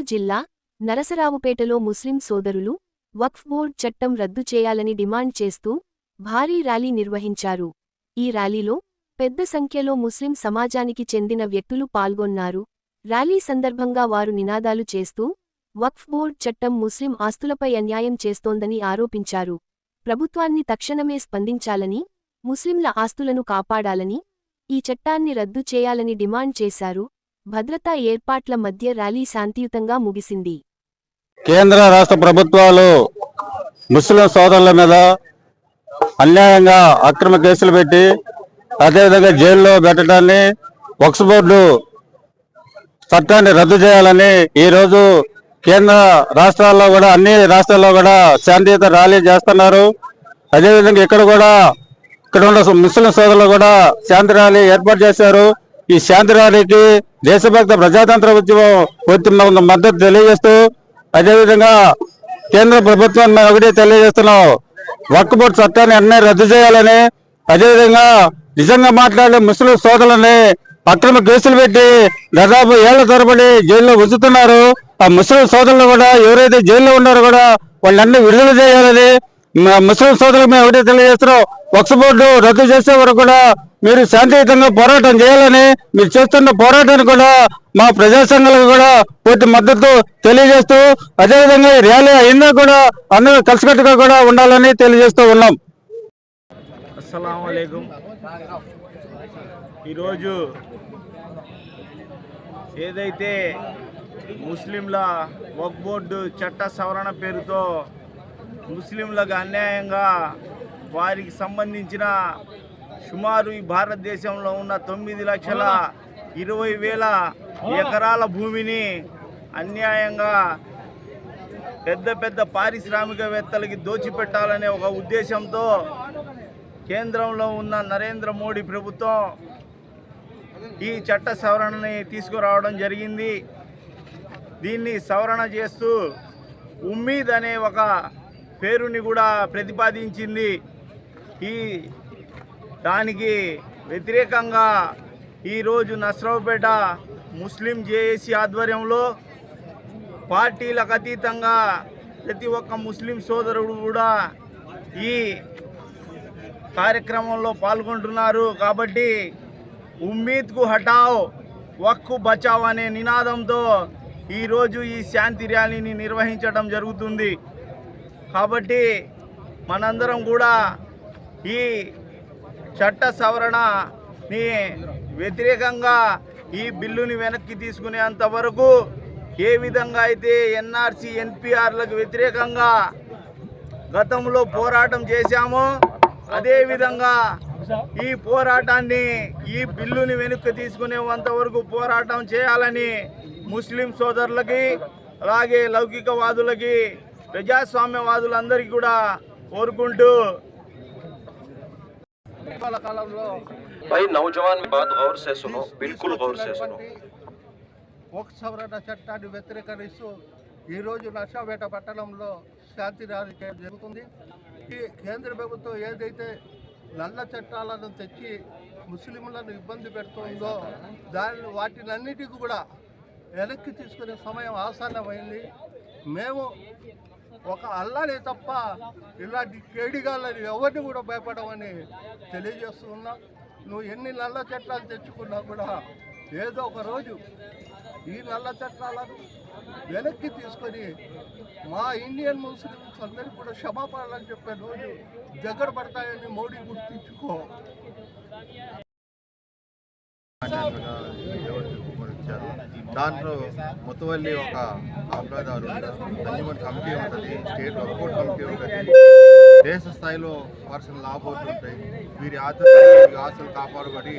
చిత్తూరు జిల్లా నరసరావుపేటలో ముస్లిం సోదరులు వక్ఫ్ బోర్డ్ చట్టం రద్దు చేయాలని డిమాండ్ చేస్తూ భారీ ర్యాలీ నిర్వహించారు. ఈ ర్యాలీలో పెద్ద సంఖ్యలో ముస్లిం సమాజానికి చెందిన వ్యక్తులు పాల్గొన్నారు. ర్యాలీ సందర్భంగా వారు నినాదాలు చేస్తూ వక్ఫ్ బోర్డ్ చట్టం ముస్లిం ఆస్తులపై అన్యాయం చేస్తోందని ఆరోపించారు. ప్రభుత్వాన్ని తక్షణమే స్పందించాలని, ముస్లింల ఆస్తులను కాపాడాలని, ఈ చట్టాన్ని రద్దు చేయాలని డిమాండ్ చేశారు. భద్రతా ఏర్పాట్ల మధ్య ర్యాలీ శాంతియుతంగా ముగిసింది. కేంద్ర రాష్ట్ర ప్రభుత్వాలు ముస్లిం సోదరుల మీద అన్యాయంగా అక్రమ కేసులు పెట్టి అదేవిధంగా జైల్లో పెట్టడాన్ని వక్ఫ్ బోర్డు చట్టాన్ని రద్దు చేయాలని ఈరోజు కేంద్ర రాష్ట్రాల్లో కూడా అన్ని రాష్ట్రాల్లో కూడా శాంతియుత ర్యాలీ చేస్తున్నారు. అదేవిధంగా ఇక్కడ ఉన్న ముస్లిం సోదరులు కూడా శాంతి ర్యాలీ ఏర్పాటు చేశారు. ఈ శాంతి ర్యాలీకి దేశభక్త ప్రజాతంత్ర ఉద్యమం మద్దతు తెలియజేస్తూ అదేవిధంగా కేంద్ర ప్రభుత్వాన్ని ఒకటి తెలియజేస్తున్నాం, వక్ఫ్ బోర్డు చట్టాన్ని అన్నీ రద్దు చేయాలని, అదేవిధంగా నిజంగా మాట్లాడే ముస్లిం సోదరులని అక్రమ కేసులు పెట్టి దాదాపు ఏళ్ల తరబడి జైల్లో ఉంచుతున్నారు. ఆ ముస్లిం సోదరులు కూడా ఎవరైతే జైల్లో ఉన్నారో కూడా వాళ్ళన్నీ విడుదల చేయాలని ముస్లిం సోదరులకు మేము ఒకటే తెలియజేస్తున్నాం. వక్ఫ్ బోర్డు రద్దు చేసే వరకు కూడా మీరు శాంతియుతంగా పోరాటం చేయాలని, మీరు చేస్తున్న పోరాటాన్ని కూడా మా ప్రజా సంఘాలకు కూడా పూర్తి మద్దతు తెలియజేస్తూ అదేవిధంగా ఈ ర్యాలీ అయినా కూడా అందరూ కలిసికట్టుగా కూడా ఉండాలని తెలియజేస్తూ ఉన్నాం. అస్సలాము అలైకుం. ఈరోజు ఏదైతే ముస్లింల వక్ఫ్ బోర్డు చట్ట సవరణ పేరుతో ముస్లింలకు అన్యాయంగా వారికి సంబంధించిన సుమారు ఈ భారతదేశంలో ఉన్న 9,20,000 ఎకరాల భూమిని అన్యాయంగా పెద్ద పెద్ద పారిశ్రామికవేత్తలకి దోచిపెట్టాలనే ఒక ఉద్దేశంతో కేంద్రంలో ఉన్న నరేంద్ర మోడీ ప్రభుత్వం ఈ చట్ట సవరణని తీసుకురావడం జరిగింది. దీన్ని సవరణ చేస్తూ ఉమ్మీద్ అనే ఒక పేరుని కూడా ప్రతిపాదించింది. ఈ దానికి వ్యతిరేకంగా ఈరోజు నర్సరావుపేట ముస్లిం జేఏసీ ఆధ్వర్యంలో పార్టీలకు అతీతంగా ప్రతి ఒక్క ముస్లిం సోదరుడు కూడా ఈ కార్యక్రమంలో పాల్గొంటున్నారు. కాబట్టి ఉమ్మీద్కు హటావ్ వక్ఫ్ బచావ్ అనే నినాదంతో ఈరోజు ఈ శాంతి ర్యాలీని నిర్వహించడం జరుగుతుంది. కాబట్టి మనందరం కూడా ఈ చట్ట సవరణని వ్యతిరేకంగా ఈ బిల్లుని వెనక్కి తీసుకునేంత వరకు ఏ విధంగా అయితే ఎన్ఆర్సీ ఎన్పిఆర్లకు వ్యతిరేకంగా గతంలో పోరాటం చేశామో అదేవిధంగా ఈ పోరాటాన్ని ఈ బిల్లుని వెనక్కి తీసుకునేంత వరకు పోరాటం చేయాలని ముస్లిం సోదరులకి అలాగే లౌకికవాదులకి ప్రజాస్వామ్యవాదులందరికీ కూడా కోరుకుంటూ भाई नौजवान बात गौर से सुनो, बिल्कुल गौर से सुनो. వక్ఫ్ సవరణ చట్టాన్ని వ్యతిరేకరిస్తూ ఈరోజు నర్సరావుపేట పట్టణంలో శాంతి ర్యాలీ జరుగుతుంది. ఈ కేంద్ర ప్రభుత్వం ఏదైతే నల్ల చట్టాలను తెచ్చి ముస్లింలను ఇబ్బంది పెడుతుందో వాటినన్నిటికీ కూడా వెనక్కి తీసుకునే సమయం ఆసన్నమైంది. మేము ఒక అల్లానే తప్ప ఇలాంటి కేడిగాళ్ళని ఎవరిని కూడా భయపడమని తెలియజేస్తూ ఉన్నాం. నువ్వు ఎన్ని నల్ల చట్టాలు తెచ్చుకున్నా కూడా ఏదో ఒక రోజు ఈ నల్ల చట్టాలను వెనక్కి తీసుకొని మా ఇండియన్ ముస్లిమ్స్ అందరికీ కూడా క్షమాపణలని చెప్పే రోజు దగ్గర పడతాయని మోడీ గుర్తించుకో. దాంట్లో ముత్తవల్లి ఒక కాపలాదారు, నందిమన్ కమిటీ ఉంటుంది, స్టేట్ వక్ఫ్ బోర్డ్ కమిటీ ఉంటుంది, దేశ స్థాయిలో పర్సనల్ లా బోర్డులు ఉంటాయి. వీరి ఆస్తులు కాపాడబడి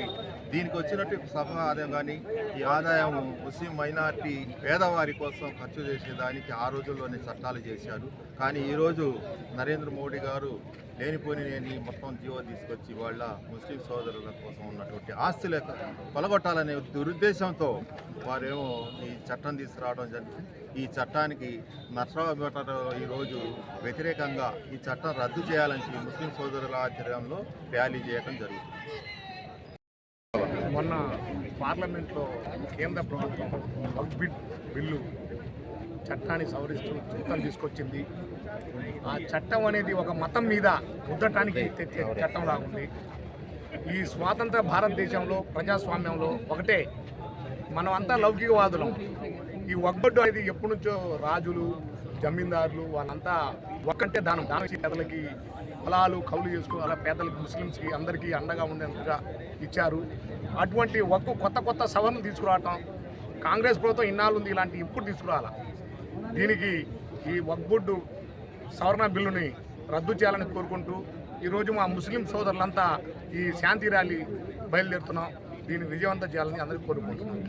దీనికి వచ్చినట్టు సభ ఆదాయం కానీ ఈ ఆదాయం ముస్లిం మైనార్టీ పేదవారి కోసం ఖర్చు చేసేదానికి ఆ రోజుల్లోనే చట్టాలు చేశారు. కానీ ఈరోజు నరేంద్ర మోడీ గారు లేనిపోని మొత్తం జీవో తీసుకొచ్చి వాళ్ళ ముస్లిం సోదరుల కోసం ఉన్నటువంటి ఆస్తులు కొలగొట్టాలనే దురుద్దేశంతో వారేమో ఈ చట్టం తీసుకురావడం జరిగింది. ఈ చట్టానికి నర్సరావుపేటలో ఈరోజు వ్యతిరేకంగా ఈ చట్టం రద్దు చేయాలని ముస్లిం సోదరుల ఆధ్వర్యంలో ర్యాలీ చేయడం జరుగుతుంది. మొన్న పార్లమెంట్లో కేంద్ర ప్రభుత్వం వక్ఫ్ బిల్లు చట్టాన్ని సవరిస్తూ చట్టం తీసుకొచ్చింది. ఆ చట్టం అనేది ఒక మతం మీద రుద్దటానికి తెచ్చే చట్టంలా ఉంది. ఈ స్వాతంత్ర భారతదేశంలో ప్రజాస్వామ్యంలో ఒకటే, మనం అంతా లౌకికవాదులం. ఈ వక్బొడ్డు అనేది ఎప్పటి నుంచో రాజులు, జమీందారులు వాళ్ళంతా ఒక్కంటే దానం పేదలకి పొలాలు కౌలు చేసుకుని అలా పేదలకి, ముస్లిమ్స్కి అందరికీ అండగా ఉండేందుగా ఇచ్చారు. అటువంటి కొత్త సవరణలు తీసుకురావటం కాంగ్రెస్ ప్రభుత్వం ఇన్నాళ్ళు ఉంది, ఇలాంటి ఇప్పుడు తీసుకురావాలా. దీనికి ఈ వక్బొడ్డు సవరణ బిల్లుని రద్దు చేయాలని కోరుకుంటూ ఈరోజు మా ముస్లిం సోదరులంతా ఈ శాంతి ర్యాలీ బయలుదేరుతున్నాం. దీన్ని విజయవంతం చేయాలని అందరికీ కోరుకుంటున్నాం.